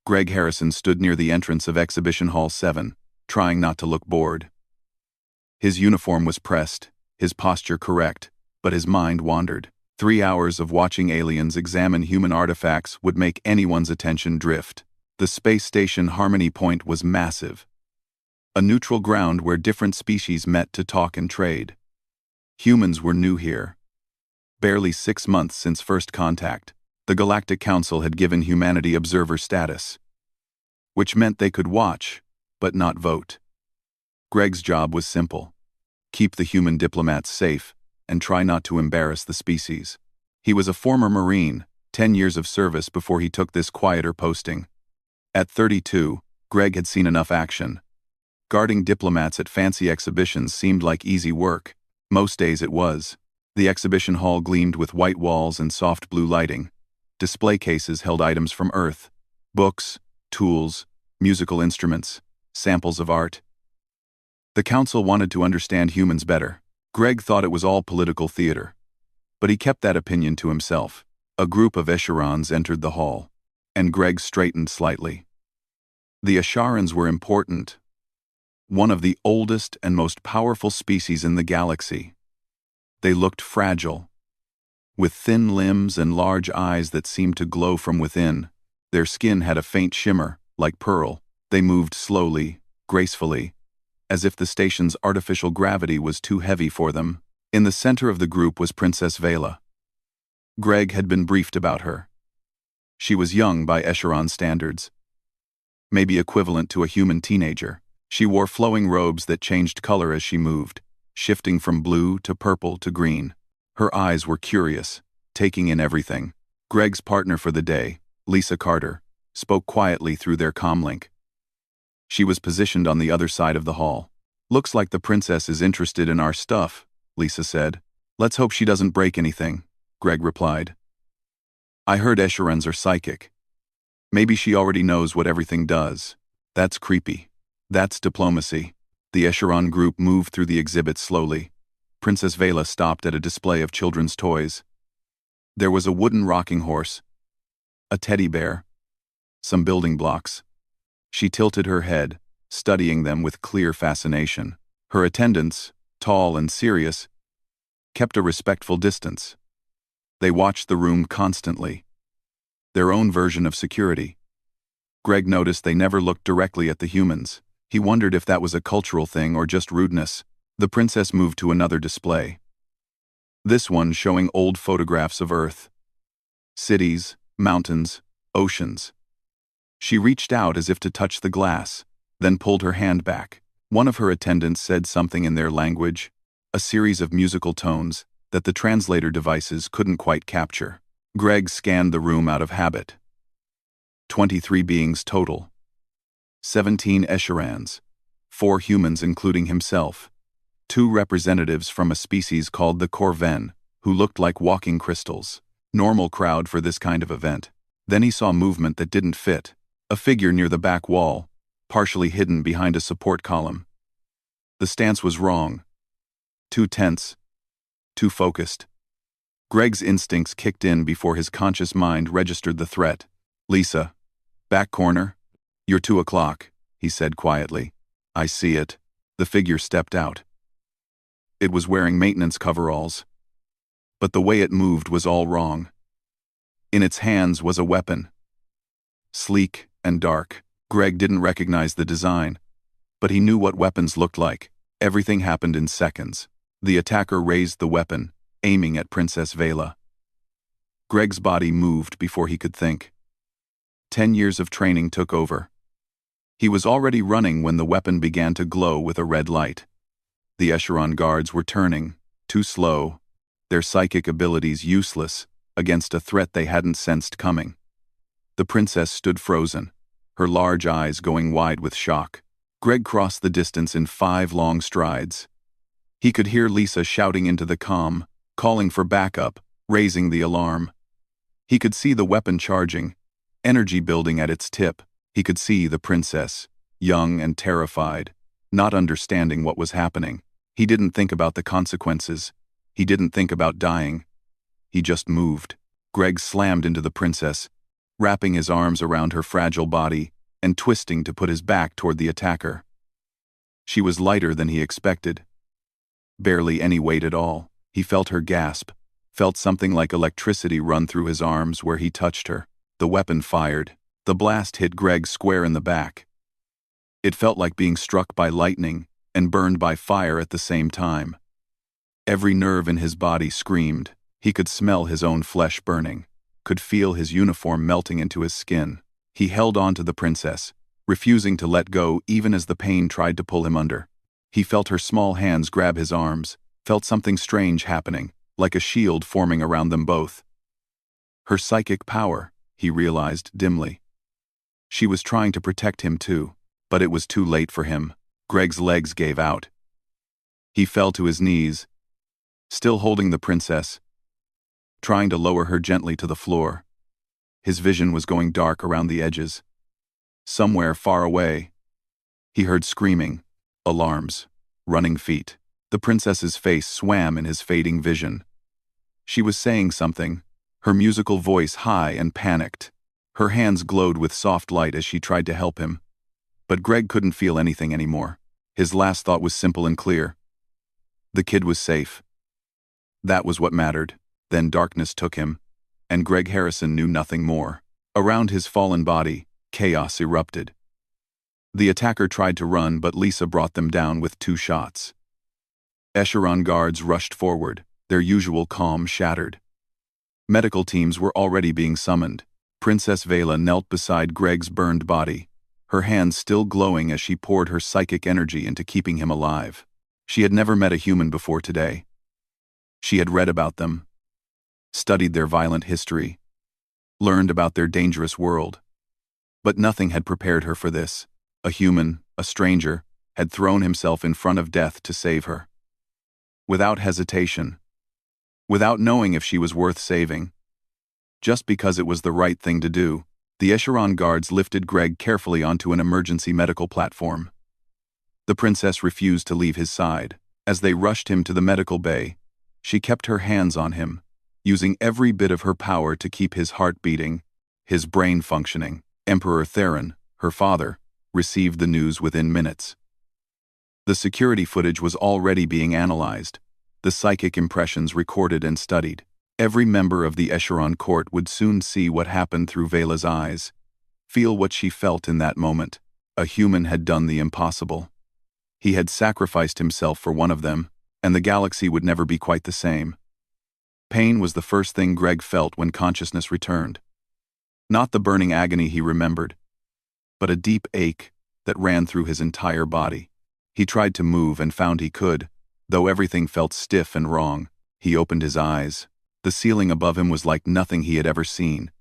Greg Harrison stood near the entrance of Exhibition Hall 7, trying not to look bored. His uniform was pressed, his posture correct, but his mind wandered. 3 hours of watching aliens examine human artifacts would make anyone's attention drift. The space station Harmony Point was massive, a neutral ground where different species met to talk and trade. Humans were new here. Barely 6 months since first contact, the Galactic Council had given humanity observer status, which meant they could watch, but not vote. Greg's job was simple: keep the human diplomats safe and try not to embarrass the species. He was a former Marine, 10 years of service before he took this quieter posting. At 32, Greg had seen enough action. Guarding diplomats at fancy exhibitions seemed like easy work. Most days it was. The exhibition hall gleamed with white walls and soft blue lighting. Display cases held items from Earth: books, tools, musical instruments, samples of art. The council wanted to understand humans better. Greg thought it was all political theater, but he kept that opinion to himself. A group of Escherons entered the hall, and Greg straightened slightly. The Escherons were important, one of the oldest and most powerful species in the galaxy. They looked fragile, with thin limbs and large eyes that seemed to glow from within. Their skin had a faint shimmer, like pearl. They moved slowly, gracefully, as if the station's artificial gravity was too heavy for them. In the center of the group was Princess Vela. Greg had been briefed about her. She was young by Escheron standards, maybe equivalent to a human teenager. She wore flowing robes that changed color as she moved, shifting from blue to purple to green. Her eyes were curious, taking in everything. Greg's partner for the day, Lisa Carter, spoke quietly through their comlink. She was positioned on the other side of the hall. "Looks like the princess is interested in our stuff," Lisa said. "Let's hope she doesn't break anything," Greg replied. "I heard Escherons are psychic. Maybe she already knows what everything does. That's creepy. That's diplomacy." The Escheron group moved through the exhibit slowly. Princess Vela stopped at a display of children's toys. There was a wooden rocking horse, a teddy bear, some building blocks. She tilted her head, studying them with clear fascination. Her attendants, tall and serious, kept a respectful distance. They watched the room constantly, their own version of security. Greg noticed they never looked directly at the humans. He wondered if that was a cultural thing or just rudeness. The princess moved to another display, this one showing old photographs of Earth. Cities, mountains, oceans. She reached out as if to touch the glass, then pulled her hand back. One of her attendants said something in their language, a series of musical tones that the translator devices couldn't quite capture. Greg scanned the room out of habit. 23 beings total. 17 Escherons, 4 humans including himself, 2 representatives from a species called the Corven, who looked like walking crystals. Normal crowd for this kind of event. Then he saw movement that didn't fit. A figure near the back wall, partially hidden behind a support column. The stance was wrong. Too tense. Too focused. Greg's instincts kicked in before his conscious mind registered the threat. "Lisa, back corner. You're 2 o'clock, he said quietly. "I see it." The figure stepped out. It was wearing maintenance coveralls, but the way it moved was all wrong. In its hands was a weapon. Sleek and dark. Greg didn't recognize the design, but he knew what weapons looked like. Everything happened in seconds. The attacker raised the weapon, aiming at Princess Vela. Greg's body moved before he could think. 10 years of training took over. He was already running when the weapon began to glow with a red light. The Escheron guards were turning, too slow, their psychic abilities useless against a threat they hadn't sensed coming. The princess stood frozen, her large eyes going wide with shock. Greg crossed the distance in 5 long strides. He could hear Lisa shouting into the comm, calling for backup, raising the alarm. He could see the weapon charging, energy building at its tip. He could see the princess, young and terrified, not understanding what was happening. He didn't think about the consequences. He didn't think about dying. He just moved. Greg slammed into the princess, wrapping his arms around her fragile body and twisting to put his back toward the attacker. She was lighter than he expected. Barely any weight at all. He felt her gasp, felt something like electricity run through his arms where he touched her. The weapon fired. The blast hit Greg square in the back. It felt like being struck by lightning and burned by fire at the same time. Every nerve in his body screamed. He could smell his own flesh burning, could feel his uniform melting into his skin. He held on to the princess, refusing to let go even as the pain tried to pull him under. He felt her small hands grab his arms, felt something strange happening, like a shield forming around them both. Her psychic power, he realized dimly. She was trying to protect him too, but it was too late for him. Greg's legs gave out. He fell to his knees, still holding the princess, trying to lower her gently to the floor. His vision was going dark around the edges. Somewhere far away, he heard screaming, alarms, running feet. The princess's face swam in his fading vision. She was saying something, her musical voice high and panicked. Her hands glowed with soft light as she tried to help him. But Greg couldn't feel anything anymore. His last thought was simple and clear. The kid was safe. That was what mattered. Then darkness took him, and Greg Harrison knew nothing more. Around his fallen body, chaos erupted. The attacker tried to run, but Lisa brought them down with 2 shots. Echelon guards rushed forward, their usual calm shattered. Medical teams were already being summoned. Princess Vela knelt beside Greg's burned body, her hands still glowing as she poured her psychic energy into keeping him alive. She had never met a human before today. She had read about them, studied their violent history, learned about their dangerous world. But nothing had prepared her for this. A human, a stranger, had thrown himself in front of death to save her. Without hesitation. Without knowing if she was worth saving. Just because it was the right thing to do, the Echelon guards lifted Greg carefully onto an emergency medical platform. The princess refused to leave his side. As they rushed him to the medical bay, she kept her hands on him, using every bit of her power to keep his heart beating, his brain functioning. Emperor Theron, her father, received the news within minutes. The security footage was already being analyzed, the psychic impressions recorded and studied. Every member of the Echelon court would soon see what happened through Vela's eyes, feel what she felt in that moment. A human had done the impossible. He had sacrificed himself for one of them, and the galaxy would never be quite the same. Pain was the first thing Greg felt when consciousness returned. Not the burning agony he remembered, but a deep ache that ran through his entire body. He tried to move and found he could, though everything felt stiff and wrong. He opened his eyes. The ceiling above him was like nothing he had ever seen.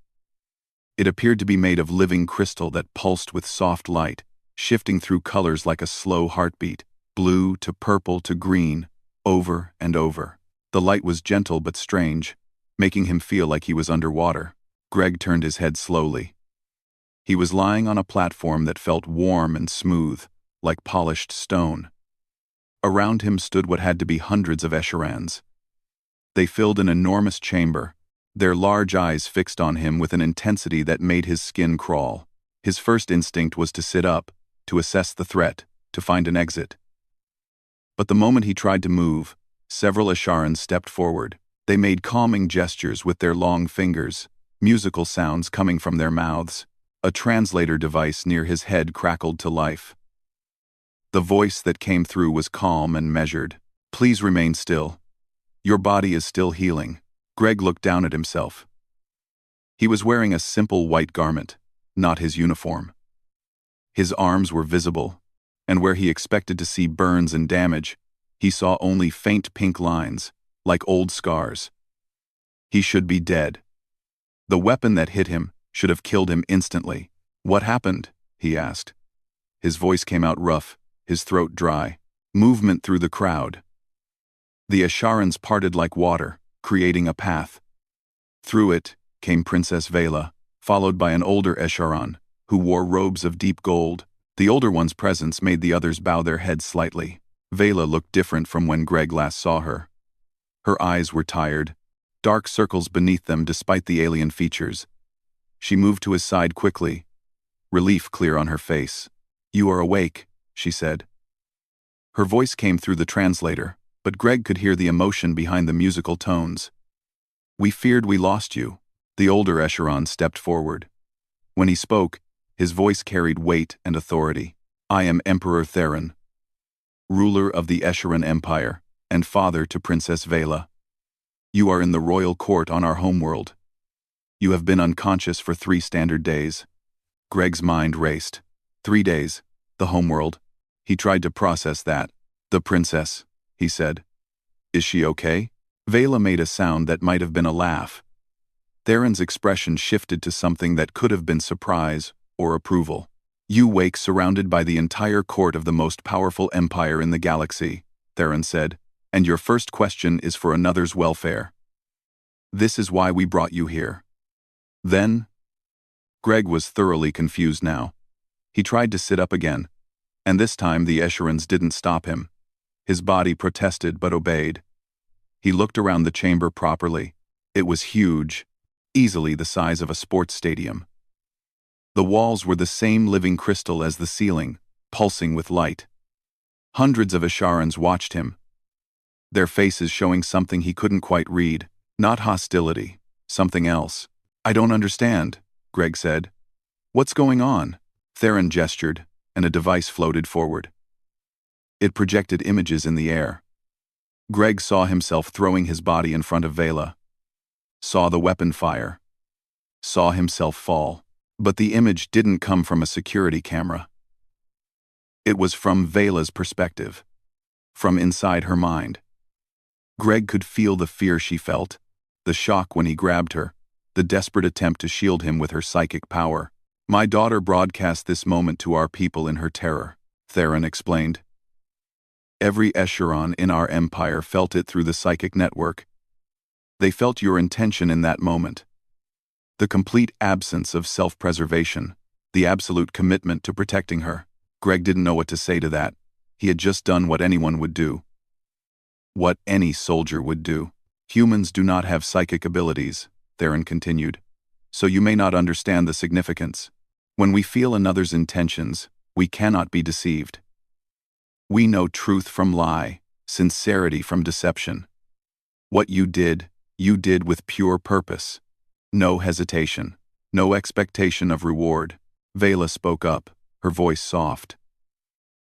It appeared to be made of living crystal that pulsed with soft light, shifting through colors like a slow heartbeat, blue to purple to green, over and over. The light was gentle but strange, making him feel like he was underwater. Greg turned his head slowly. He was lying on a platform that felt warm and smooth, like polished stone. Around him stood what had to be hundreds of Echelons. They filled an enormous chamber, their large eyes fixed on him with an intensity that made his skin crawl. His first instinct was to sit up, to assess the threat, to find an exit. But the moment he tried to move, several Echelons stepped forward. They made calming gestures with their long fingers, musical sounds coming from their mouths. A translator device near his head crackled to life. The voice that came through was calm and measured. "Please remain still. Your body is still healing." Greg looked down at himself. He was wearing a simple white garment, not his uniform. His arms were visible, and where he expected to see burns and damage, he saw only faint pink lines, like old scars. He should be dead. The weapon that hit him should have killed him instantly. "What happened?" he asked. His voice came out rough, his throat dry. Movement through the crowd. The Echelons parted like water, creating a path. Through it came Princess Vela, followed by an older Echelon, who wore robes of deep gold. The older one's presence made the others bow their heads slightly. Vela looked different from when Greg last saw her. Her eyes were tired, dark circles beneath them despite the alien features. She moved to his side quickly, relief clear on her face. "You are awake," she said. Her voice came through the translator, but Greg could hear the emotion behind the musical tones. "We feared we lost you." The older Escheron stepped forward. When he spoke, his voice carried weight and authority. "I am Emperor Theron, ruler of the Escheron Empire, and father to Princess Vela. You are in the royal court on our homeworld. You have been unconscious for 3 standard days." Greg's mind raced. 3 days, the homeworld. He tried to process that. "The princess," he said. "Is she okay?" Vela made a sound that might have been a laugh. Theron's expression shifted to something that could have been surprise or approval. "You wake surrounded by the entire court of the most powerful empire in the galaxy," Theron said, "and your first question is for another's welfare. This is why we brought you here." Then, Greg was thoroughly confused now. He tried to sit up again, and this time the Escherons didn't stop him. His body protested but obeyed. He looked around the chamber properly. It was huge, easily the size of a sports stadium. The walls were the same living crystal as the ceiling, pulsing with light. Hundreds of Escherons watched him, their faces showing something he couldn't quite read. Not hostility, something else. "I don't understand," Greg said. "What's going on?" Theron gestured, and a device floated forward. It projected images in the air. Greg saw himself throwing his body in front of Vela. Saw the weapon fire. Saw himself fall. But the image didn't come from a security camera. It was from Vela's perspective. From inside her mind. Greg could feel the fear she felt, the shock when he grabbed her, the desperate attempt to shield him with her psychic power. "My daughter broadcast this moment to our people in her terror," Theron explained. "Every Escheron in our empire felt it through the psychic network. They felt your intention in that moment. The complete absence of self-preservation, the absolute commitment to protecting her." Greg didn't know what to say to that. He had just done what anyone would do. What any soldier would do. "Humans do not have psychic abilities," Theron continued, "so you may not understand the significance. When we feel another's intentions, we cannot be deceived. We know truth from lie, sincerity from deception. What you did with pure purpose. No hesitation, no expectation of reward." Vela spoke up, her voice soft.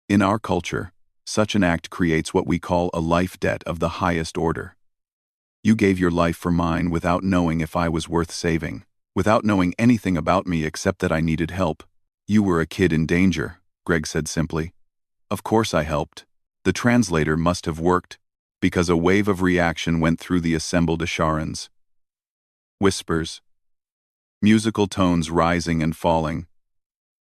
"In our culture, such an act creates what we call a life debt of the highest order. You gave your life for mine without knowing if I was worth saving, without knowing anything about me except that I needed help. You were a kid in danger," Greg said simply. "Of course I helped." The translator must have worked, because a wave of reaction went through the assembled Escherons. Whispers. Musical tones rising and falling.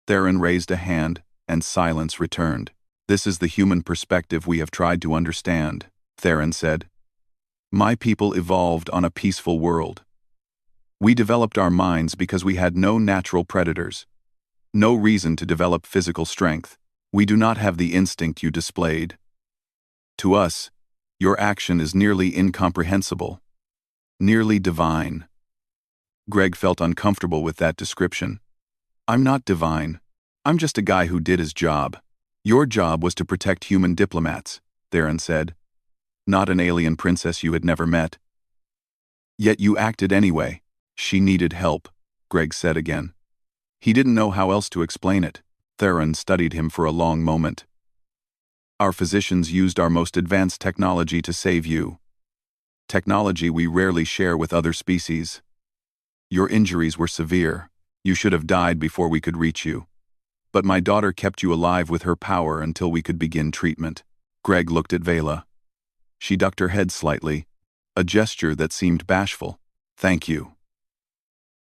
Theron raised a hand, and silence returned. "This is the human perspective we have tried to understand," Theron said. "My people evolved on a peaceful world. We developed our minds because we had no natural predators. No reason to develop physical strength. We do not have the instinct you displayed. To us, your action is nearly incomprehensible. Nearly divine." Greg felt uncomfortable with that description. "I'm not divine. I'm just a guy who did his job." "Your job was to protect human diplomats," Theron said. "Not an alien princess you had never met. Yet you acted anyway." "She needed help," Greg said again. He didn't know how else to explain it. Theron studied him for a long moment. "Our physicians used our most advanced technology to save you. Technology we rarely share with other species. Your injuries were severe. You should have died before we could reach you. But my daughter kept you alive with her power until we could begin treatment." Greg looked at Vela. She ducked her head slightly, a gesture that seemed bashful. "Thank you,"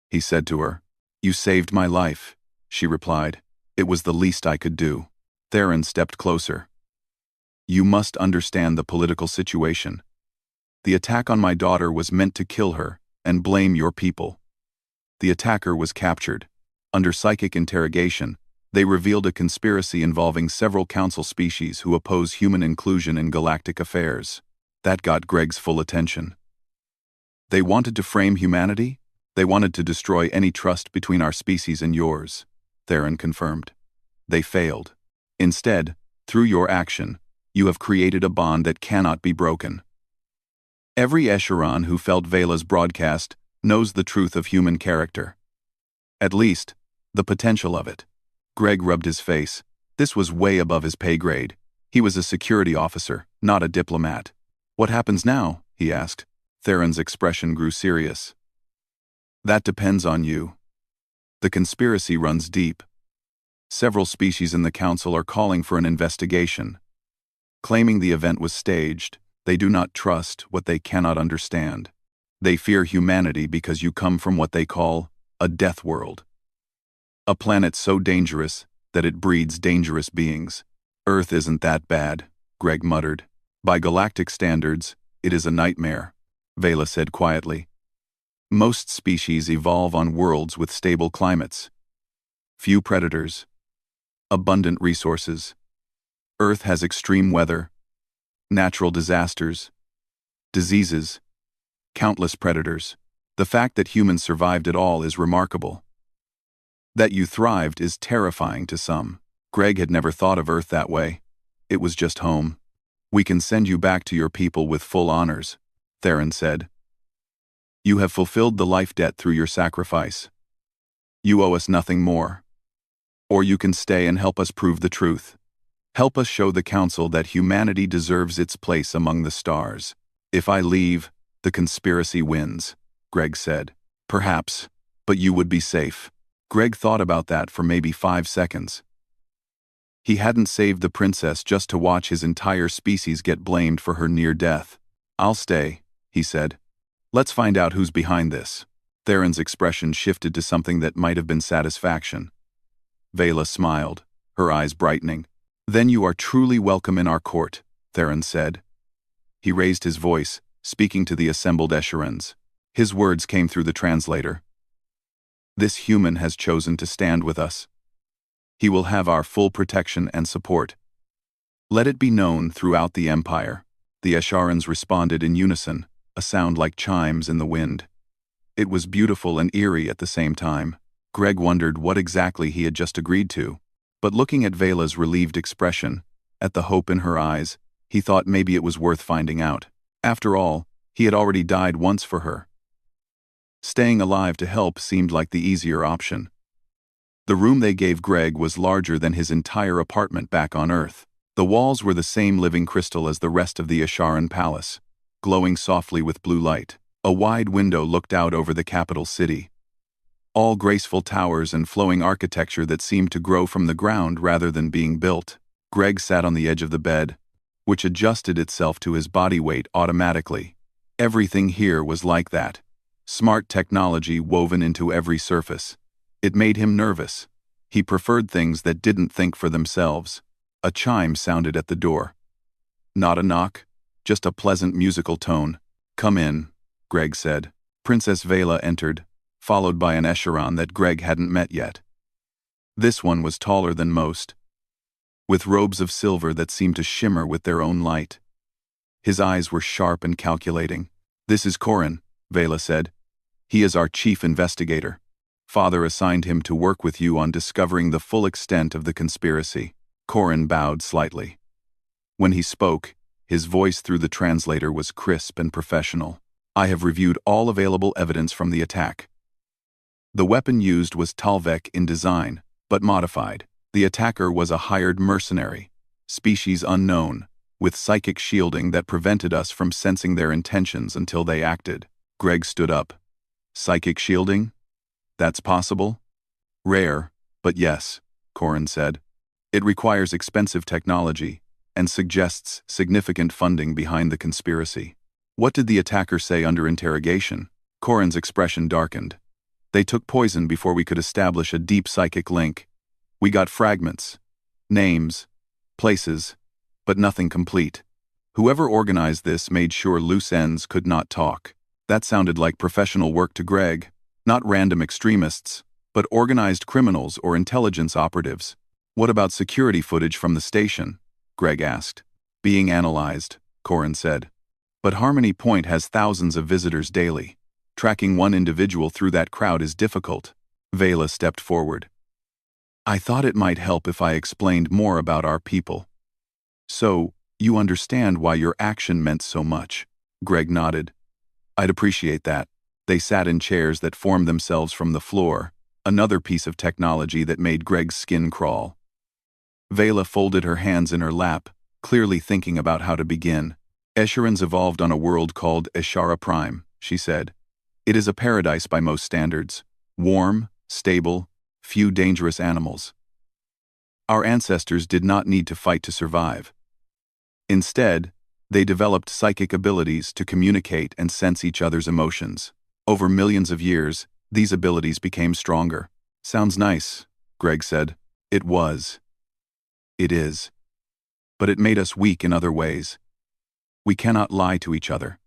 he said to her. "You saved my life," she replied. "It was the least I could do." Theron stepped closer. "You must understand the political situation. The attack on my daughter was meant to kill her and blame your people. The attacker was captured. Under psychic interrogation, they revealed a conspiracy involving several council species who oppose human inclusion in galactic affairs. That got Greg's full attention. They wanted to frame humanity? They wanted to destroy any trust between our species and yours, Theron confirmed. They failed. Instead, through your action, you have created a bond that cannot be broken. Every Escharon who felt Vela's broadcast knows the truth of human character. At least, the potential of it. Greg rubbed his face. This was way above his pay grade. He was a security officer, not a diplomat. What happens now? He asked. Theron's expression grew serious. That depends on you. The conspiracy runs deep. Several species in the Council are calling for an investigation. Claiming the event was staged, they do not trust what they cannot understand. They fear humanity because you come from what they call a death world. A planet so dangerous that it breeds dangerous beings. Earth isn't that bad, Greg muttered. By galactic standards, it is a nightmare, Vela said quietly. Most species evolve on worlds with stable climates. Few predators. Abundant resources. Earth has extreme weather, natural disasters, diseases, countless predators. The fact that humans survived it all is remarkable. That you thrived is terrifying to some. Greg had never thought of Earth that way. It was just home. We can send you back to your people with full honors, Theron said. You have fulfilled the life debt through your sacrifice. You owe us nothing more. Or you can stay and help us prove the truth. Help us show the Council that humanity deserves its place among the stars. If I leave, the conspiracy wins, Greg said. Perhaps, but you would be safe. Greg thought about that for maybe 5 seconds. He hadn't saved the princess just to watch his entire species get blamed for her near death. I'll stay, he said. Let's find out who's behind this. Theron's expression shifted to something that might have been satisfaction. Vela smiled, her eyes brightening. Then you are truly welcome in our court, Theron said. He raised his voice, speaking to the assembled Escharans. His words came through the translator. This human has chosen to stand with us. He will have our full protection and support. Let it be known throughout the Empire. The Escharans responded in unison, a sound like chimes in the wind. It was beautiful and eerie at the same time. Greg wondered what exactly he had just agreed to, but looking at Vela's relieved expression, at the hope in her eyes, he thought maybe it was worth finding out. After all, he had already died once for her. Staying alive to help seemed like the easier option. The room they gave Greg was larger than his entire apartment back on Earth. The walls were the same living crystal as the rest of the Escharan palace, glowing softly with blue light. A wide window looked out over the capital city. All graceful towers and flowing architecture that seemed to grow from the ground rather than being built. Greg sat on the edge of the bed, which adjusted itself to his body weight automatically. Everything here was like that. Smart technology woven into every surface. It made him nervous. He preferred things that didn't think for themselves. A chime sounded at the door. Not a knock, just a pleasant musical tone. Come in, Greg said. Princess Vela entered, followed by an Escharan that Greg hadn't met yet. This one was taller than most, with robes of silver that seemed to shimmer with their own light. His eyes were sharp and calculating. This is Corin, Vela said. He is our chief investigator. Father assigned him to work with you on discovering the full extent of the conspiracy. Corin bowed slightly. When he spoke, his voice through the translator was crisp and professional. I have reviewed all available evidence from the attack. The weapon used was Talvek in design, but modified. The attacker was a hired mercenary, species unknown, with psychic shielding that prevented us from sensing their intentions until they acted. Greg stood up. Psychic shielding? That's possible? Rare, but yes, Corin said. It requires expensive technology and suggests significant funding behind the conspiracy. What did the attacker say under interrogation? Corin's expression darkened. They took poison before we could establish a deep psychic link. We got fragments, names, places, but nothing complete. Whoever organized this made sure loose ends could not talk. That sounded like professional work to Greg. Not random extremists, but organized criminals or intelligence operatives. What about security footage from the station? Greg asked. Being analyzed, Corin said. But Harmony Point has thousands of visitors daily. Tracking one individual through that crowd is difficult. Vela stepped forward. I thought it might help if I explained more about our people. So, you understand why your action meant so much. Greg nodded. I'd appreciate that. They sat in chairs that formed themselves from the floor, another piece of technology that made Greg's skin crawl. Vela folded her hands in her lap, clearly thinking about how to begin. Escherans evolved on a world called Eshara Prime, she said. It is a paradise by most standards. Warm, stable, few dangerous animals. Our ancestors did not need to fight to survive. Instead, they developed psychic abilities to communicate and sense each other's emotions. Over millions of years, these abilities became stronger. Sounds nice, Greg said. It was. It is. But it made us weak in other ways. We cannot lie to each other.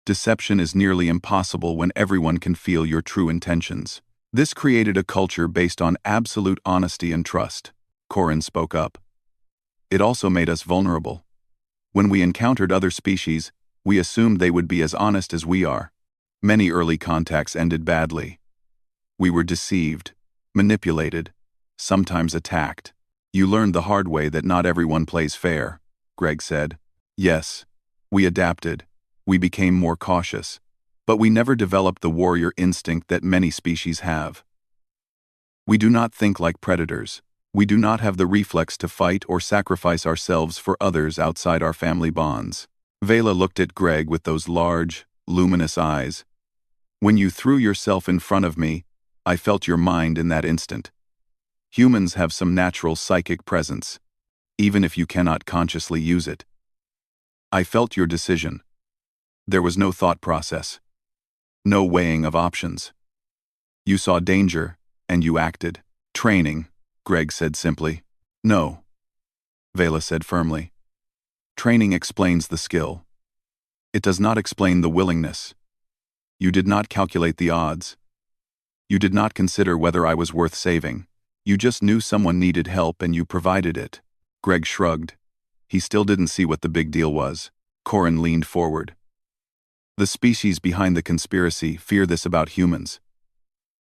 Deception is nearly impossible when everyone can feel your true intentions. This created a culture based on absolute honesty and trust. Corin spoke up. It also made us vulnerable. When we encountered other species, we assumed they would be as honest as we are. Many early contacts ended badly. We were deceived, manipulated, sometimes attacked. You learned the hard way that not everyone plays fair, Greg said. Yes, we adapted. We became more cautious. But we never developed the warrior instinct that many species have. We do not think like predators. We do not have the reflex to fight or sacrifice ourselves for others outside our family bonds. Vela looked at Greg with those large, luminous eyes. When you threw yourself in front of me, I felt your mind in that instant. Humans have some natural psychic presence, even if you cannot consciously use it. I felt your decision. There was no thought process. No weighing of options. You saw danger, and you acted. Training, Greg said simply. No, Vela said firmly. Training explains the skill. It does not explain the willingness. You did not calculate the odds. You did not consider whether I was worth saving. You just knew someone needed help and you provided it. Greg shrugged. He still didn't see what the big deal was. Corin leaned forward. The species behind the conspiracy fear this about humans.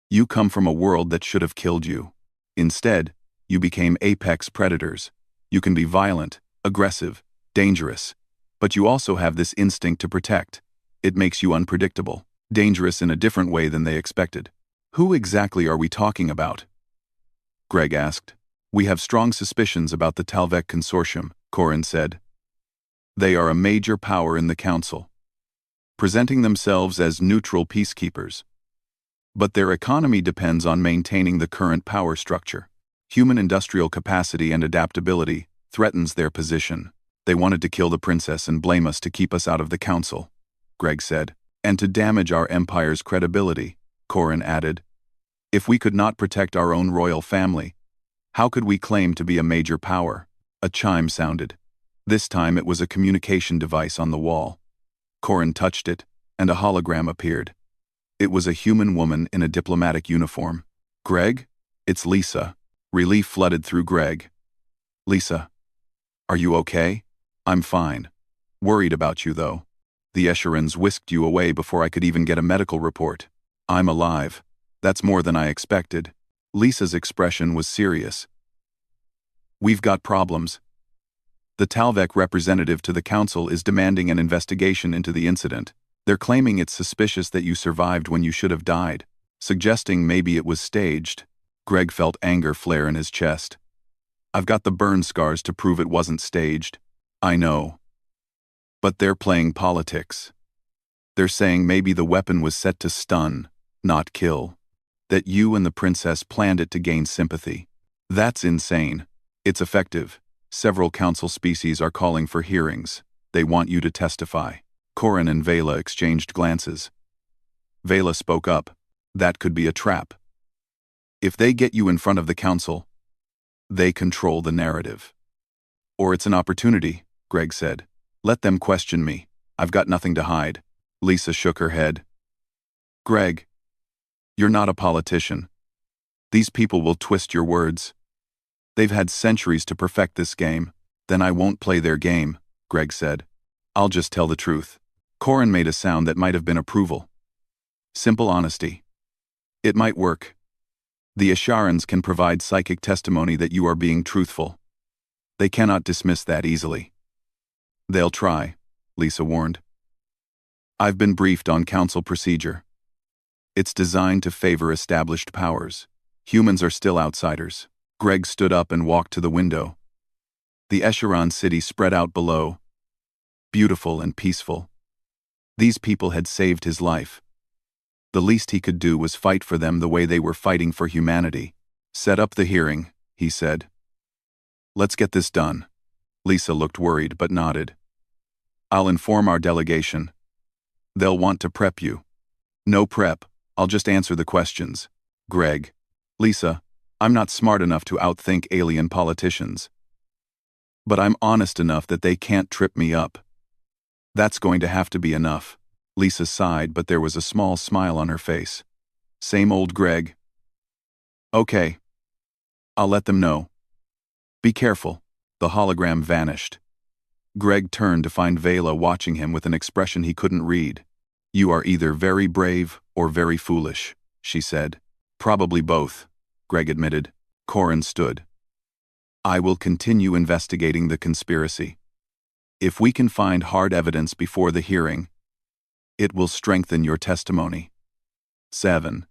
You come from a world that should have killed you. Instead, you became apex predators. You can be violent, aggressive, dangerous, but you also have this instinct to protect. It makes you unpredictable, dangerous in a different way than they expected. Who exactly are we talking about? Greg asked. We have strong suspicions about the Talvek Consortium, Corin said. They are a major power in the Council, presenting themselves as neutral peacekeepers. But their economy depends on maintaining the current power structure. Human industrial capacity and adaptability threatens their position. They wanted to kill the princess and blame us to keep us out of the council, Greg said. And to damage our empire's credibility, Corin added. If we could not protect our own royal family, how could we claim to be a major power? A chime sounded. This time it was a communication device on the wall. Corin touched it, and a hologram appeared. It was a human woman in a diplomatic uniform. Greg? It's Lisa. Relief flooded through Greg. Lisa. Are you okay? I'm fine. Worried about you, though. The Escherans whisked you away before I could even get a medical report. I'm alive. That's more than I expected. Lisa's expression was serious. We've got problems. The Talvek representative to the council is demanding an investigation into the incident. They're claiming it's suspicious that you survived when you should have died, suggesting maybe it was staged. Greg felt anger flare in his chest. I've got the burn scars to prove it wasn't staged. I know. But they're playing politics. They're saying maybe the weapon was set to stun, not kill. That you and the princess planned it to gain sympathy. That's insane. It's effective. Several council species are calling for hearings. They want you to testify. Corin and Vela exchanged glances. Vela spoke up. That could be a trap. If they get you in front of the council, they control the narrative. Or it's an opportunity, Greg said. Let them question me. I've got nothing to hide. Lisa shook her head. Greg, you're not a politician. These people will twist your words. They've had centuries to perfect this game. Then I won't play their game, Greg said. I'll just tell the truth. Corin made a sound that might have been approval. Simple honesty. It might work. The Asharans can provide psychic testimony that you are being truthful. They cannot dismiss that easily. They'll try, Lisa warned. I've been briefed on council procedure. It's designed to favor established powers. Humans are still outsiders. Greg stood up and walked to the window. The Escharon city spread out below, beautiful and peaceful. These people had saved his life. The least he could do was fight for them the way they were fighting for humanity. Set up the hearing, he said. Let's get this done. Lisa looked worried but nodded. I'll inform our delegation. They'll want to prep you. No prep, I'll just answer the questions. Greg. Lisa, I'm not smart enough to outthink alien politicians. But I'm honest enough that they can't trip me up. That's going to have to be enough. Lisa sighed, but there was a small smile on her face. Same old Greg. Okay. I'll let them know. Be careful. The hologram vanished. Greg turned to find Vela watching him with an expression he couldn't read. You are either very brave or very foolish, she said. Probably both, Greg admitted. Corin stood. I will continue investigating the conspiracy. If we can find hard evidence before the hearing, it will strengthen your testimony. 7.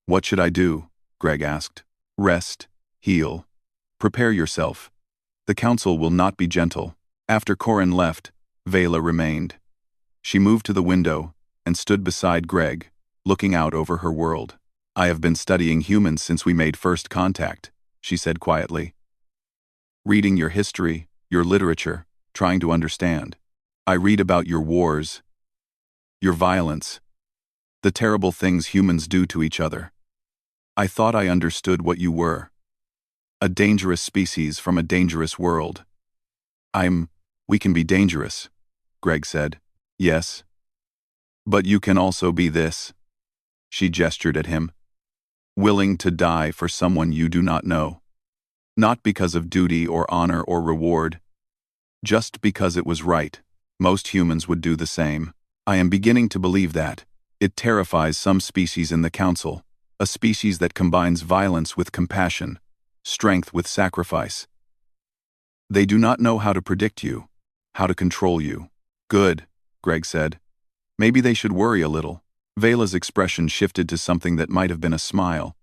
What should I do? Greg asked. Rest, heal, prepare yourself. The council will not be gentle. After Corin left, Vela remained. She moved to the window and stood beside Greg, looking out over her world. I have been studying humans since we made first contact, she said quietly. Reading your history, your literature, trying to understand. I read about your wars, your violence, the terrible things humans do to each other. I thought I understood what you were. A dangerous species from a dangerous world. We can be dangerous, Greg said. Yes. But you can also be this. She gestured at him. Willing to die for someone you do not know. Not because of duty or honor or reward. Just because it was right. Most humans would do the same. I am beginning to believe that. It terrifies some species in the council. A species that combines violence with compassion, strength with sacrifice. They do not know how to predict you, how to control you. Good, Greg said. Maybe they should worry a little. Vela's expression shifted to something that might have been a smile.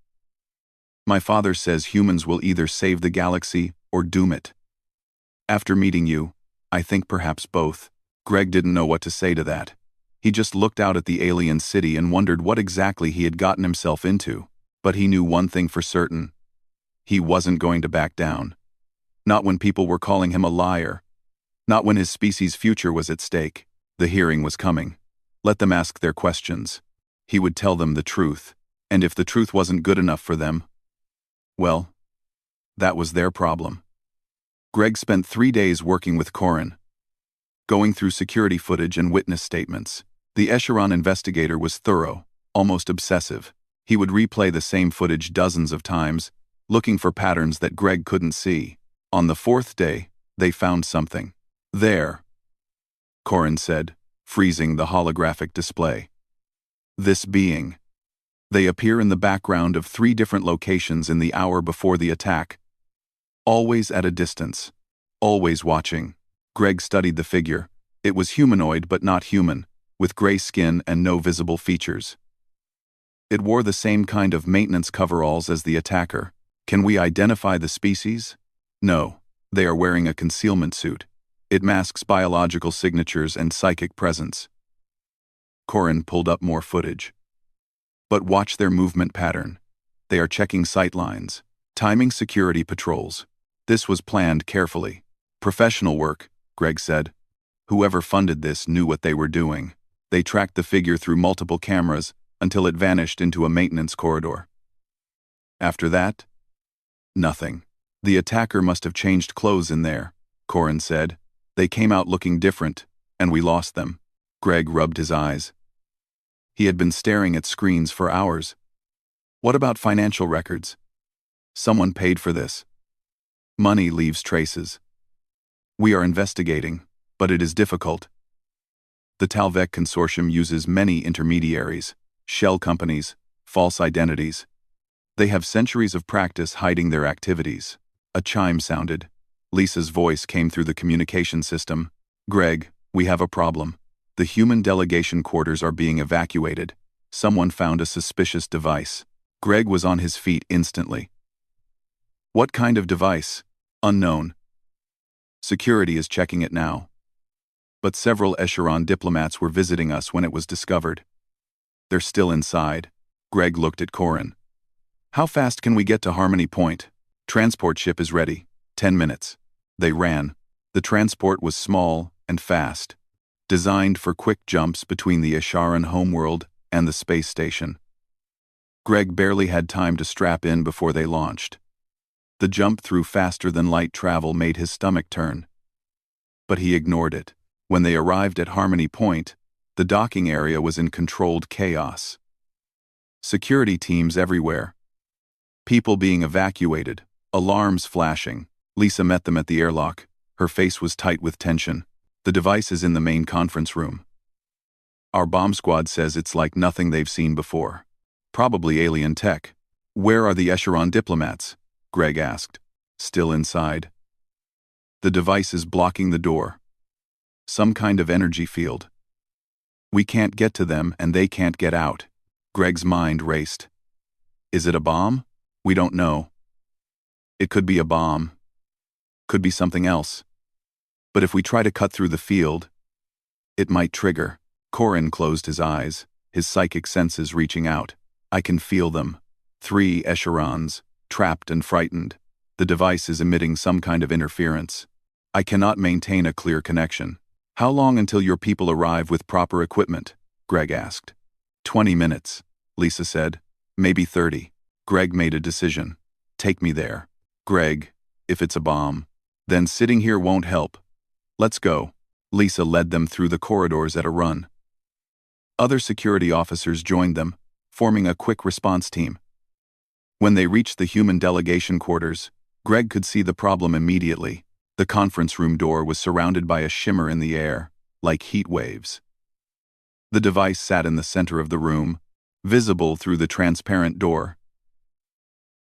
My father says humans will either save the galaxy or doom it. After meeting you, I think perhaps both. Greg didn't know what to say to that. He just looked out at the alien city and wondered what exactly he had gotten himself into. But he knew one thing for certain. He wasn't going to back down. Not when people were calling him a liar. Not when his species' future was at stake. The hearing was coming. Let them ask their questions. He would tell them the truth. And if the truth wasn't good enough for them, well, that was their problem. Greg spent 3 days working with Corin, going through security footage and witness statements. The Escharon investigator was thorough, almost obsessive. He would replay the same footage dozens of times, looking for patterns that Greg couldn't see. On the 4th day, they found something. There, Corin said, freezing the holographic display. This being. They appear in the background of 3 different locations in the hour before the attack. Always at a distance. Always watching. Greg studied the figure. It was humanoid but not human, with gray skin and no visible features. It wore the same kind of maintenance coveralls as the attacker. Can we identify the species? No. They are wearing a concealment suit. It masks biological signatures and psychic presence. Corin pulled up more footage. But watch their movement pattern. They are checking sight lines, timing security patrols. This was planned carefully. Professional work, Greg said. Whoever funded this knew what they were doing. They tracked the figure through multiple cameras until it vanished into a maintenance corridor. After that, nothing. The attacker must have changed clothes in there, Corin said. They came out looking different, and we lost them. Greg rubbed his eyes. He had been staring at screens for hours. What about financial records? Someone paid for this. Money leaves traces. We are investigating, but it is difficult. The Talvec Consortium uses many intermediaries. shell companies, false identities. They have centuries of practice hiding their activities. A chime sounded. Lisa's voice came through the communication system. Greg, we have a problem. The human delegation quarters are being evacuated. Someone found a suspicious device. Greg was on his feet instantly. What kind of device? Unknown. Security is checking it now. But several Escheron diplomats were visiting us when it was discovered. They're still inside. Greg looked at Corin. How fast can we get to Harmony Point? Transport ship is ready. 10 minutes. They ran. The transport was small and fast, designed for quick jumps between the Escheron homeworld and the space station. Greg barely had time to strap in before they launched. The jump through faster-than-light travel made his stomach turn. But he ignored it. When they arrived at Harmony Point, the docking area was in controlled chaos. Security teams everywhere. People being evacuated, alarms flashing. Lisa met them at the airlock. Her face was tight with tension. The device is in the main conference room. Our bomb squad says it's like nothing they've seen before. Probably alien tech. Where are the Escheron diplomats? Greg asked. Still inside. The device is blocking the door. Some kind of energy field. We can't get to them and they can't get out. Greg's mind raced. Is it a bomb? We don't know. It could be a bomb. Could be something else. But if we try to cut through the field, it might trigger. Corin closed his eyes, his psychic senses reaching out. I can feel them. 3 Echerons, trapped and frightened. The device is emitting some kind of interference. I cannot maintain a clear connection. How long until your people arrive with proper equipment? Greg asked. 20 minutes, Lisa said. Maybe 30. Greg made a decision. Take me there. Greg, if it's a bomb, then sitting here won't help. Let's go. Lisa led them through the corridors at a run. Other security officers joined them, forming a quick response team. When they reached the human delegation quarters, Greg could see the problem immediately. The conference room door was surrounded by a shimmer in the air, like heat waves. The device sat in the center of the room, visible through the transparent door.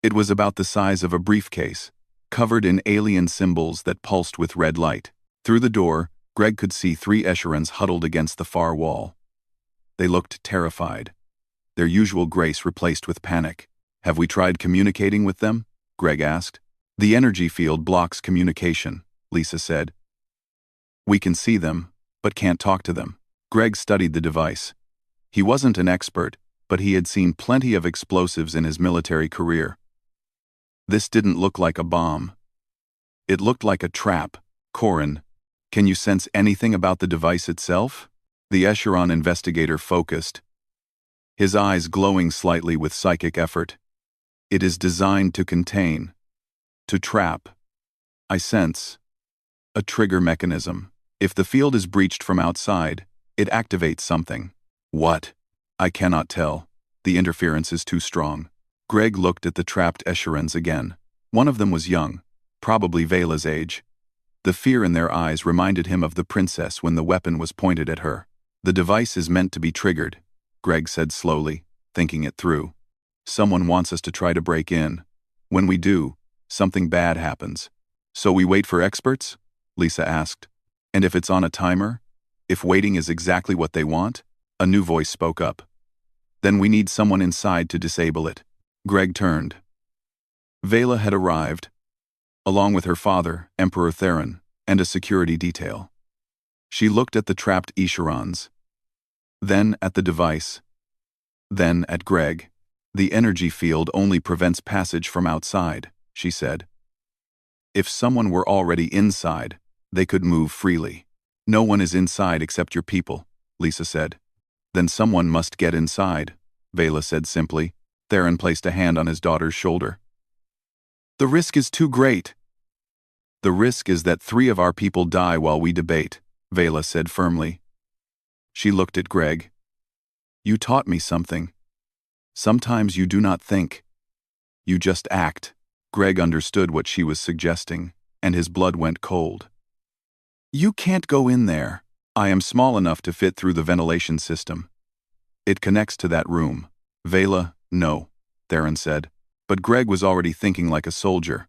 It was about the size of a briefcase, covered in alien symbols that pulsed with red light. Through the door, Greg could see 3 Echerons huddled against the far wall. They looked terrified, their usual grace replaced with panic. Have we tried communicating with them? Greg asked. The energy field blocks communication, Lisa said. We can see them, but can't talk to them. Greg studied the device. He wasn't an expert, but he had seen plenty of explosives in his military career. This didn't look like a bomb. It looked like a trap. Corin, can you sense anything about the device itself? The Escheron investigator focused, his eyes glowing slightly with psychic effort. It is designed to contain, to trap. I sense a trigger mechanism. If the field is breached from outside, it activates something. What? I cannot tell. The interference is too strong. Greg looked at the trapped Echerons again. One of them was young, probably Vela's age. The fear in their eyes reminded him of the princess when the weapon was pointed at her. The device is meant to be triggered, Greg said slowly, thinking it through. Someone wants us to try to break in. When we do, something bad happens. So we wait for experts? Lisa asked. And if it's on a timer? If waiting is exactly what they want? A new voice spoke up. Then we need someone inside to disable it. Greg turned. Vela had arrived, along with her father, Emperor Theron, and a security detail. She looked at the trapped Echerons, then at the device, then at Greg. The energy field only prevents passage from outside, she said. If someone were already inside, they could move freely. No one is inside except your people, Lisa said. Then someone must get inside, Vela said simply. Theron placed a hand on his daughter's shoulder. The risk is too great. The risk is that 3 of our people die while we debate, Vela said firmly. She looked at Greg. You taught me something. Sometimes you do not think. You just act. Greg understood what she was suggesting, and his blood went cold. You can't go in there. I am small enough to fit through the ventilation system. It connects to that room. Vela, no, Theron said. But Greg was already thinking like a soldier.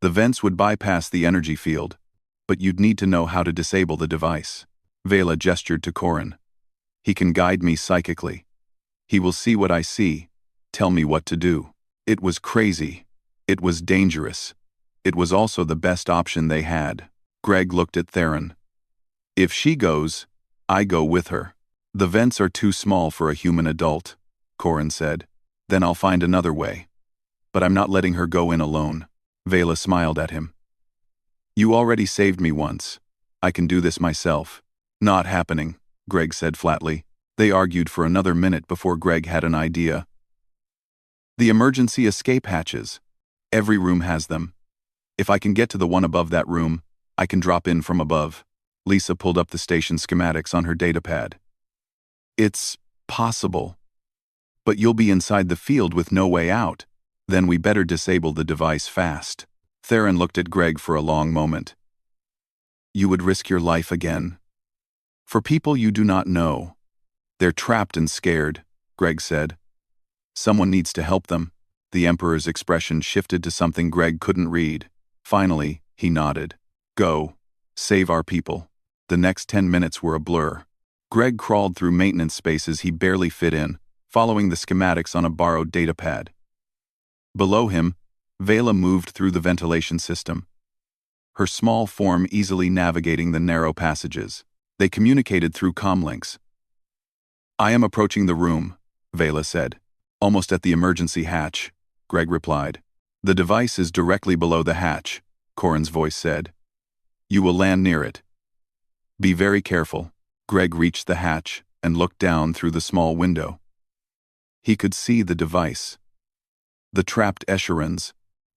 The vents would bypass the energy field, but you'd need to know how to disable the device. Vela gestured to Corin. He can guide me psychically. He will see what I see, tell me what to do. It was crazy. It was dangerous. It was also the best option they had. Greg looked at Theron. If she goes, I go with her. The vents are too small for a human adult, Corin said. Then I'll find another way. But I'm not letting her go in alone. Vela smiled at him. You already saved me once. I can do this myself. Not happening, Greg said flatly. They argued for another minute before Greg had an idea. The emergency escape hatches. Every room has them. If I can get to the one above that room, I can drop in from above. Lisa pulled up the station schematics on her datapad. It's possible. But you'll be inside the field with no way out. Then we better disable the device fast. Theron looked at Greg for a long moment. You would risk your life again. For people you do not know. They're trapped and scared, Greg said. Someone needs to help them. The Emperor's expression shifted to something Greg couldn't read. Finally, he nodded. Go. Save our people. The next 10 minutes were a blur. Greg crawled through maintenance spaces he barely fit in, following the schematics on a borrowed datapad. Below him, Vela moved through the ventilation system, her small form easily navigating the narrow passages. They communicated through comlinks. I am approaching the room, Vela said. Almost at the emergency hatch, Greg replied. The device is directly below the hatch, Corin's voice said. You will land near it. Be very careful. Greg reached the hatch and looked down through the small window. He could see the device, the trapped echelons,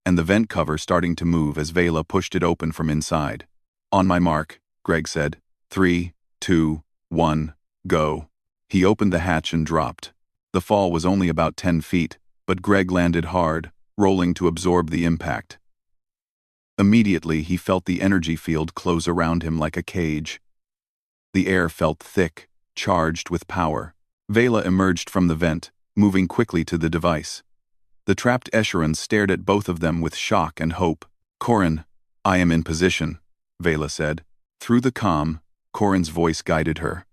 and the vent cover starting to move as Vela pushed it open from inside. On my mark, Greg said. 3, 2, 1, go. He opened the hatch and dropped. The fall was only about 10 feet, but Greg landed hard, rolling to absorb the impact. Immediately, he felt the energy field close around him like a cage. The air felt thick, charged with power. Vela emerged from the vent, moving quickly to the device. The trapped echelons stared at both of them with shock and hope. Corin, I am in position, Vela said. Through the comm, Corin's voice guided her.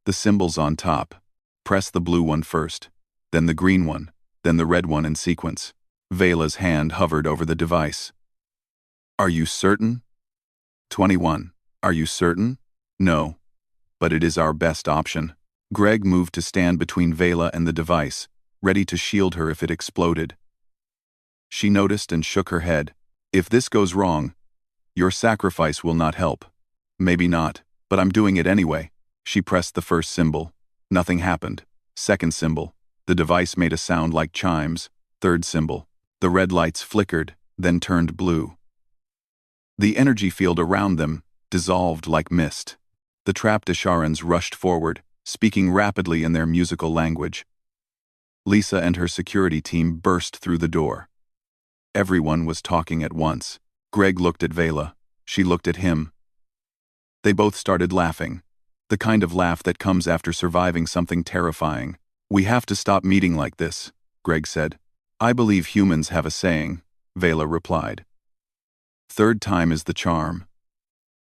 The symbols on top. Press the blue one first, then the green one, then the red one in sequence. Vela's hand hovered over the device. Are you certain? 21. Are you certain? No. But it is our best option. Greg moved to stand between Vela and the device, ready to shield her if it exploded. She noticed and shook her head. If this goes wrong, your sacrifice will not help. Maybe not, but I'm doing it anyway. She pressed the first symbol. Nothing happened. Second symbol. The device made a sound like chimes. Third symbol. The red lights flickered, then turned blue. The energy field around them dissolved like mist. The trapped Asharans rushed forward, speaking rapidly in their musical language. Lisa and her security team burst through the door. Everyone was talking at once. Greg looked at Vela. She looked at him. They both started laughing. The kind of laugh that comes after surviving something terrifying. We have to stop meeting like this, Greg said. I believe humans have a saying, Vela replied. Third time is the charm.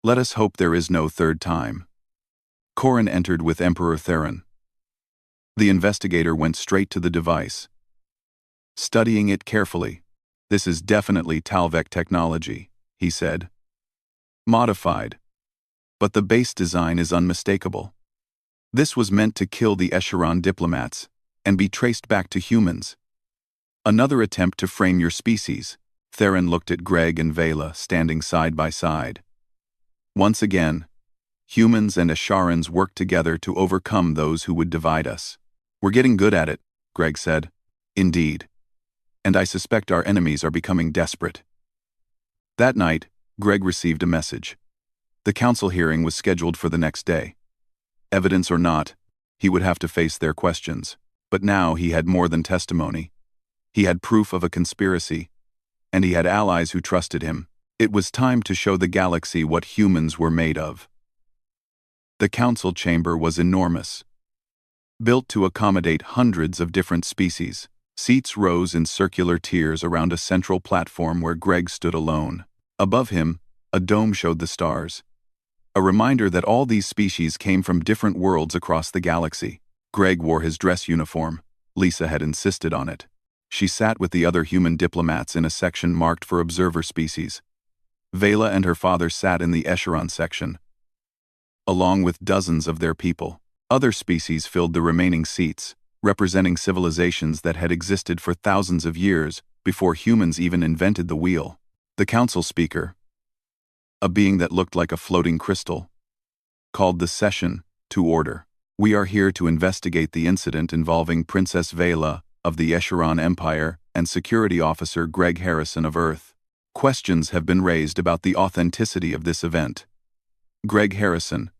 Let us hope there is no third time. Corin entered with Emperor Theron. The investigator went straight to the device. Studying it carefully. This is definitely Talvec technology, he said. Modified. But the base design is unmistakable. This was meant to kill the Escheron diplomats and be traced back to humans. Another attempt to frame your species. Theron looked at Greg and Vela standing side by side. Once again, humans and Asharans work together to overcome those who would divide us. We're getting good at it, Greg said. Indeed. And I suspect our enemies are becoming desperate. That night, Greg received a message. The council hearing was scheduled for the next day. Evidence or not, he would have to face their questions. But now he had more than testimony. He had proof of a conspiracy, and he had allies who trusted him. It was time to show the galaxy what humans were made of. The council chamber was enormous. built to accommodate hundreds of different species. Seats rose in circular tiers around a central platform where Greg stood alone. Above him, a dome showed the stars, a reminder that all these species came from different worlds across the galaxy. Greg wore his dress uniform. Lisa had insisted on it. She sat with the other human diplomats in a section marked for observer species. Vela and her father sat in the Escheron section, along with dozens of their people. Other species filled the remaining seats, representing civilizations that had existed for thousands of years before humans even invented the wheel. The council speaker, a being that looked like a floating crystal, called the session to order. We are here to investigate the incident involving Princess Vela of the Escheron Empire and Security Officer Greg Harrison of Earth. Questions have been raised about the authenticity of this event. Greg Harrison,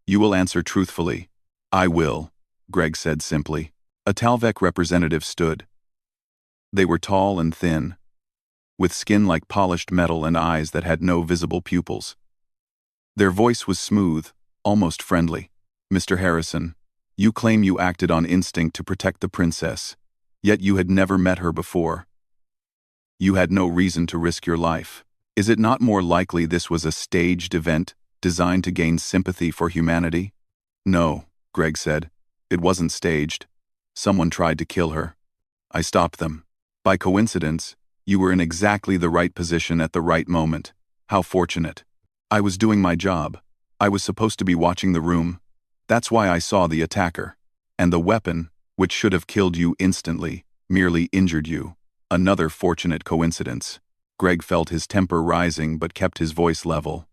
you will answer truthfully. I will, Greg said simply. A Talvek representative stood. They were tall and thin, with skin like polished metal and eyes that had no visible pupils. Their voice was smooth, almost friendly. Mr. Harrison, you claim you acted on instinct to protect the princess, yet you had never met her before. You had no reason to risk your life. Is it not more likely this was a staged event designed to gain sympathy for humanity? No, Greg said. It wasn't staged. Someone tried to kill her. I stopped them. By coincidence, you were in exactly the right position at the right moment. How fortunate. I was doing my job. I was supposed to be watching the room. That's why I saw the attacker. And the weapon, which should have killed you instantly, merely injured you. Another fortunate coincidence. Greg felt his temper rising but kept his voice level.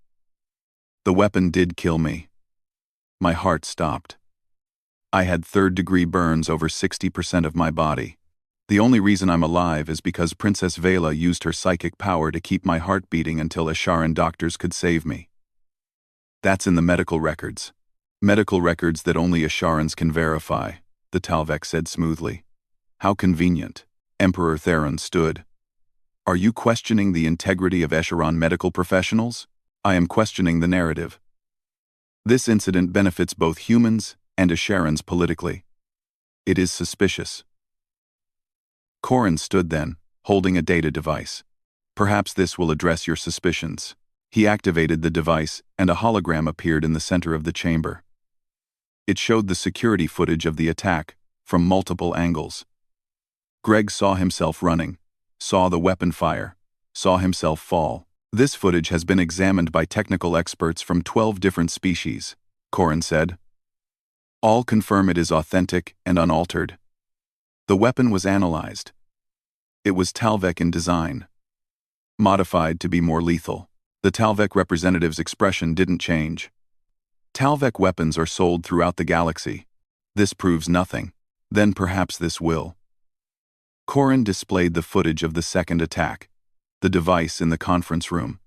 The weapon did kill me. My heart stopped. I had third-degree burns over 60% of my body. The only reason I'm alive is because Princess Vela used her psychic power to keep my heart beating until Asharan doctors could save me. That's in the medical records. Medical records that only Asharans can verify, the Talvek said smoothly. How convenient. Emperor Theron stood. Are you questioning the integrity of Escheron medical professionals? I am questioning the narrative. This incident benefits both humans and Asharans politically. It is suspicious. Corin stood then, holding a data device. Perhaps this will address your suspicions. He activated the device, and a hologram appeared in the center of the chamber. It showed the security footage of the attack, from multiple angles. Greg saw himself running, saw the weapon fire, saw himself fall. This footage has been examined by technical experts from 12 different species, Corin said. All confirm it is authentic and unaltered. The weapon was analyzed. It was Talvek in design, modified to be more lethal. The Talvek representative's expression didn't change. Talvek weapons are sold throughout the galaxy. This proves nothing. Then perhaps this will. Corin displayed the footage of the second attack, the device in the conference room.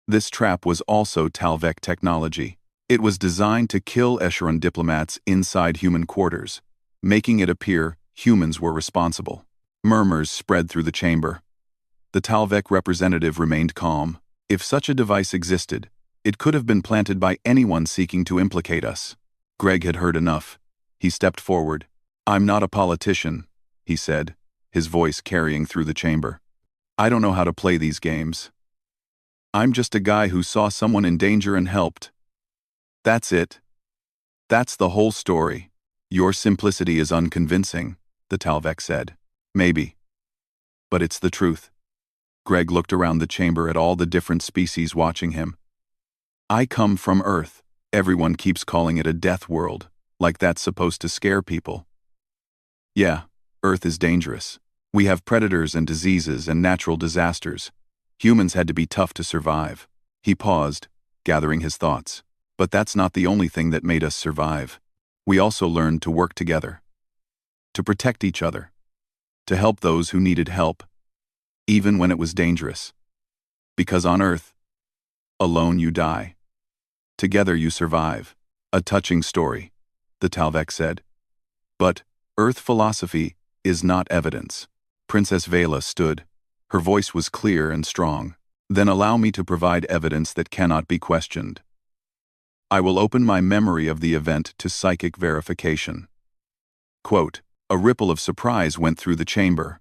This trap was also Talvek technology. It was designed to kill Escheron diplomats inside human quarters, making it appear humans were responsible. Murmurs spread through the chamber. The Talvek representative remained calm. If such a device existed, it could have been planted by anyone seeking to implicate us. Greg had heard enough. He stepped forward. I'm not a politician, he said, his voice carrying through the chamber. I don't know how to play these games. I'm just a guy who saw someone in danger and helped. That's it. That's the whole story. Your simplicity is unconvincing, the Talvek said. Maybe. But it's the truth. Greg looked around the chamber at all the different species watching him. I come from Earth. Everyone keeps calling it a death world, like that's supposed to scare people. Yeah, Earth is dangerous. We have predators and diseases and natural disasters. Humans had to be tough to survive. He paused, gathering his thoughts. But that's not the only thing that made us survive. We also learned to work together, to protect each other, to help those who needed help, even when it was dangerous. Because on Earth, alone you die. Together you survive. A touching story, the Talvek said. But Earth philosophy is not evidence. Princess Vela stood. Her voice was clear and strong. Then allow me to provide evidence that cannot be questioned. I will open my memory of the event to psychic verification. Quote, a ripple of surprise went through the chamber.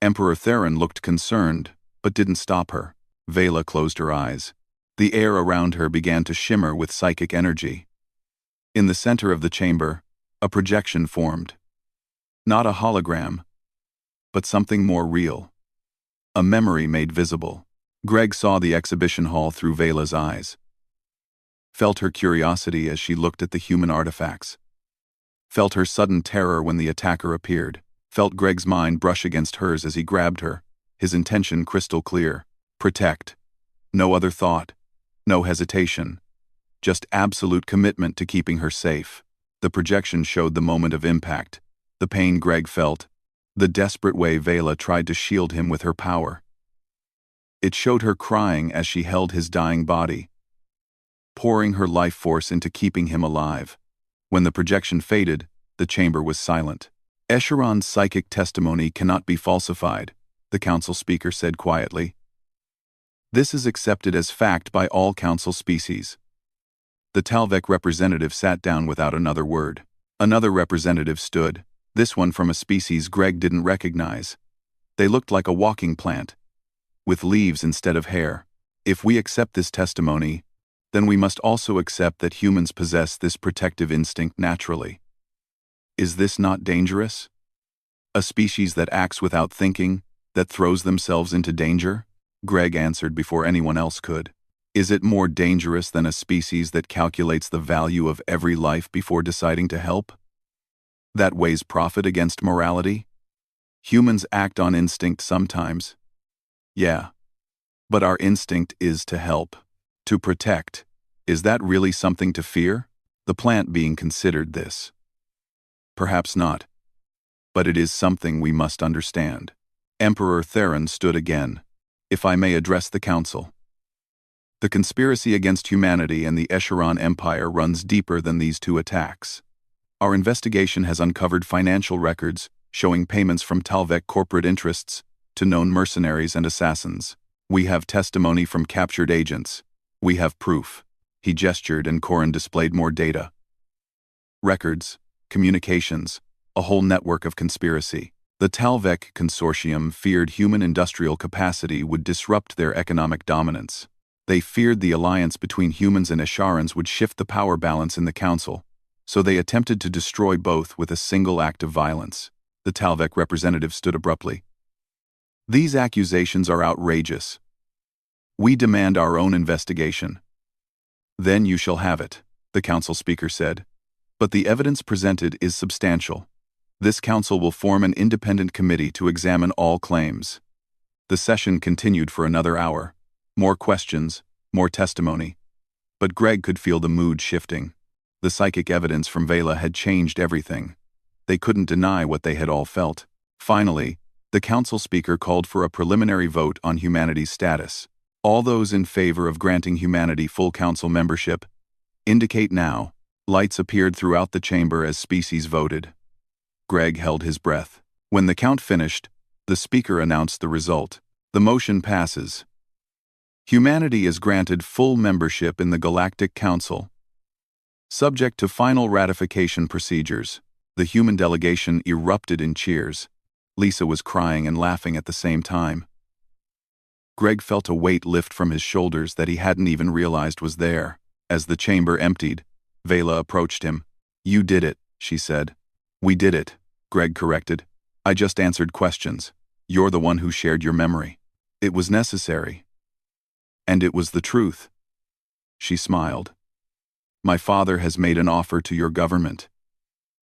Emperor Theron looked concerned, but didn't stop her. Vela closed her eyes. The air around her began to shimmer with psychic energy. In the center of the chamber, a projection formed. Not a hologram, but something more real. A memory made visible. Greg saw the exhibition hall through Vela's eyes. Felt her curiosity as she looked at the human artifacts. Felt her sudden terror when the attacker appeared. Felt Greg's mind brush against hers as he grabbed her, his intention crystal clear. Protect. No other thought. No hesitation. Just absolute commitment to keeping her safe. The projection showed the moment of impact, the pain Greg felt, the desperate way Vela tried to shield him with her power. It showed her crying as she held his dying body, pouring her life force into keeping him alive. When the projection faded, the chamber was silent. Escharon's psychic testimony cannot be falsified, the council speaker said quietly. This is accepted as fact by all council species. The Talvek representative sat down without another word. Another representative stood, this one from a species Greg didn't recognize. They looked like a walking plant, with leaves instead of hair. If we accept this testimony, then we must also accept that humans possess this protective instinct naturally. Is this not dangerous? A species that acts without thinking, that throws themselves into danger? Greg answered before anyone else could. Is it more dangerous than a species that calculates the value of every life before deciding to help? That weighs profit against morality? Humans act on instinct sometimes. Yeah. But our instinct is to help, to protect. Is that really something to fear? The plant being considered this. Perhaps not. But it is something we must understand. Emperor Theron stood again. If I may address the council. The conspiracy against humanity and the Escharon Empire runs deeper than these two attacks. Our investigation has uncovered financial records showing payments from Talvek corporate interests to known mercenaries and assassins. We have testimony from captured agents. We have proof. He gestured and Corin displayed more data. Records, communications, a whole network of conspiracy. The Talvek consortium feared human industrial capacity would disrupt their economic dominance. They feared the alliance between humans and Esharans would shift the power balance in the council, so they attempted to destroy both with a single act of violence. The Talvek representative stood abruptly. These accusations are outrageous. We demand our own investigation. Then you shall have it, the council speaker said. But the evidence presented is substantial. This council will form an independent committee to examine all claims. The session continued for another hour. More questions, more testimony. But Greg could feel the mood shifting. The psychic evidence from Vela had changed everything. They couldn't deny what they had all felt. Finally, the council speaker called for a preliminary vote on humanity's status. All those in favor of granting humanity full council membership, indicate now. Lights appeared throughout the chamber as species voted. Greg held his breath. When the count finished, the speaker announced the result. The motion passes. Humanity is granted full membership in the Galactic Council. Subject to final ratification procedures, the human delegation erupted in cheers. Lisa was crying and laughing at the same time. Greg felt a weight lift from his shoulders that he hadn't even realized was there. As the chamber emptied, Vela approached him. You did it, she said. We did it, Greg corrected. I just answered questions. You're the one who shared your memory. It was necessary. And it was the truth. She smiled. My father has made an offer to your government.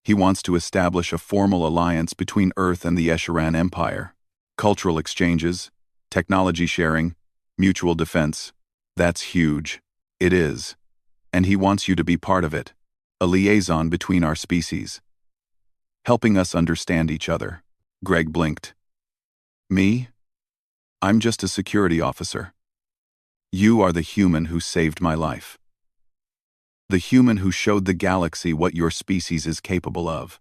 He wants to establish a formal alliance between Earth and the Escharan Empire. Cultural exchanges, technology sharing, mutual defense. That's huge. It is. And he wants you to be part of it. A liaison between our species. Helping us understand each other. Greg blinked. Me? I'm just a security officer. You are the human who saved my life. The human who showed the galaxy what your species is capable of.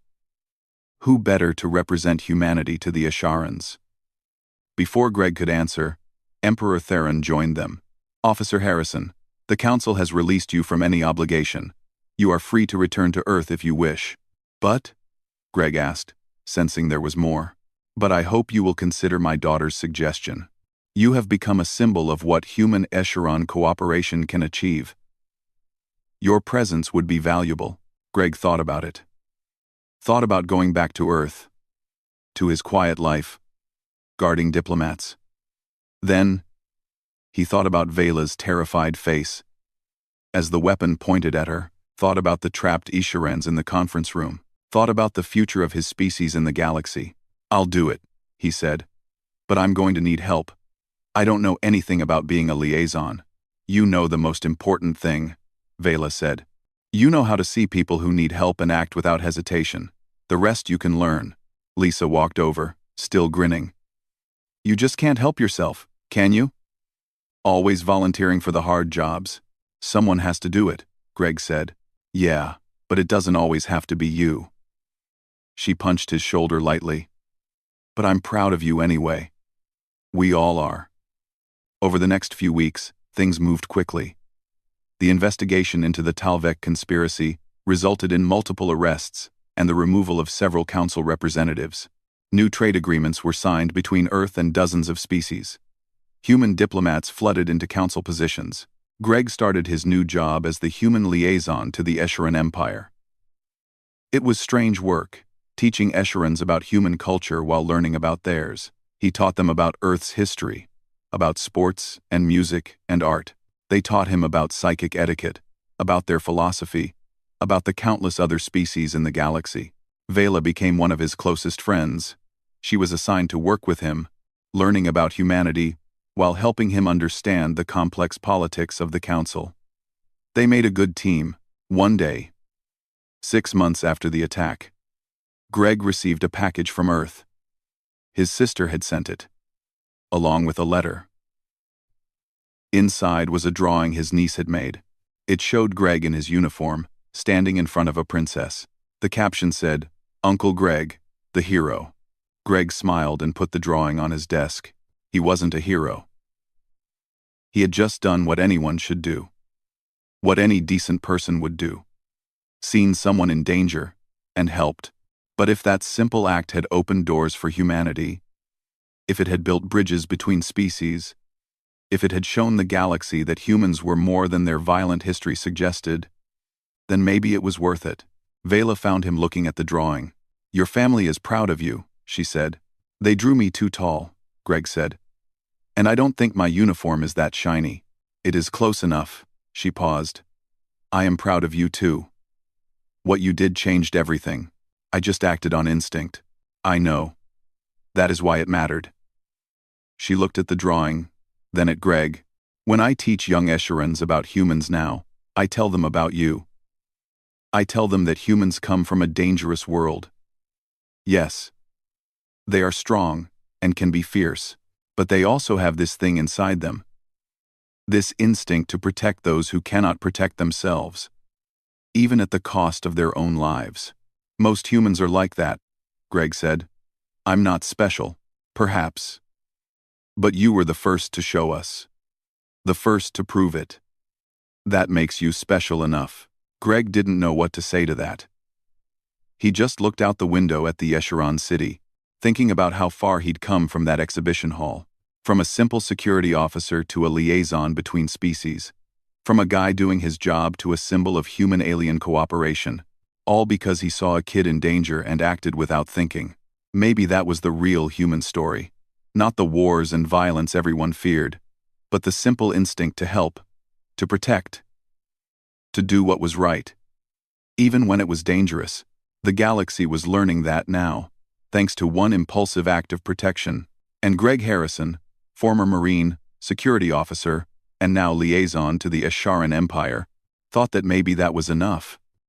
Who better to represent humanity to the Esharans? Before Greg could answer, Emperor Theron joined them. Officer Harrison, the Council has released you from any obligation. You are free to return to Earth if you wish. But, Greg asked, sensing there was more. But I hope you will consider my daughter's suggestion. You have become a symbol of what human Escheron cooperation can achieve. Your presence would be valuable. Greg thought about it. Thought about going back to Earth. To his quiet life. Guarding diplomats. Then, he thought about Vela's terrified face. As the weapon pointed at her, thought about the trapped Escharans in the conference room. Thought about the future of his species in the galaxy. I'll do it, he said. But I'm going to need help. I don't know anything about being a liaison. You know the most important thing, Vela said. You know how to see people who need help and act without hesitation. The rest you can learn. Lisa walked over, still grinning. You just can't help yourself, can you? Always volunteering for the hard jobs. Someone has to do it, Greg said. Yeah, but it doesn't always have to be you. She punched his shoulder lightly. But I'm proud of you anyway. We all are. Over the next few weeks, things moved quickly. The investigation into the Talvek conspiracy resulted in multiple arrests and the removal of several council representatives. New trade agreements were signed between Earth and dozens of species. Human diplomats flooded into council positions. Greg started his new job as the human liaison to the Escheran Empire. It was strange work, teaching Escharans about human culture while learning about theirs. He taught them about Earth's history, about sports and music and art. They taught him about psychic etiquette, about their philosophy, about the countless other species in the galaxy. Vela became one of his closest friends. She was assigned to work with him, learning about humanity, while helping him understand the complex politics of the council. They made a good team. One day, 6 months after the attack, Greg received a package from Earth. His sister had sent it, along with a letter. Inside was a drawing his niece had made. It showed Greg in his uniform, standing in front of a princess. The caption said, "Uncle Greg, the hero." Greg smiled and put the drawing on his desk. He wasn't a hero. He had just done what anyone should do. What any decent person would do. Seen someone in danger, and helped. But if that simple act had opened doors for humanity, if it had built bridges between species, if it had shown the galaxy that humans were more than their violent history suggested, then maybe it was worth it. Vela found him looking at the drawing. "Your family is proud of you," she said. "They drew me too tall," Greg said. "And I don't think my uniform is that shiny." "It is close enough," she paused. "I am proud of you too. What you did changed everything. I just acted on instinct. I know. That is why it mattered." She looked at the drawing, then at Greg. "When I teach young Escharans about humans now, I tell them about you. I tell them that humans come from a dangerous world. Yes, they are strong and can be fierce, but they also have this thing inside them. This instinct to protect those who cannot protect themselves, even at the cost of their own lives. Most humans are like that," Greg said. "I'm not special, perhaps. But you were the first to show us. The first to prove it. That makes you special enough." Greg didn't know what to say to that. He just looked out the window at the Escheran city, thinking about how far he'd come from that exhibition hall. From a simple security officer to a liaison between species. From a guy doing his job to a symbol of human-alien cooperation. All because he saw a kid in danger and acted without thinking. Maybe that was the real human story. Not the wars and violence everyone feared, but the simple instinct to help, to protect, to do what was right. Even when it was dangerous, the galaxy was learning that now, thanks to one impulsive act of protection. And Greg Harrison, former Marine, security officer, and now liaison to the Escheran Empire, thought that maybe that was enough.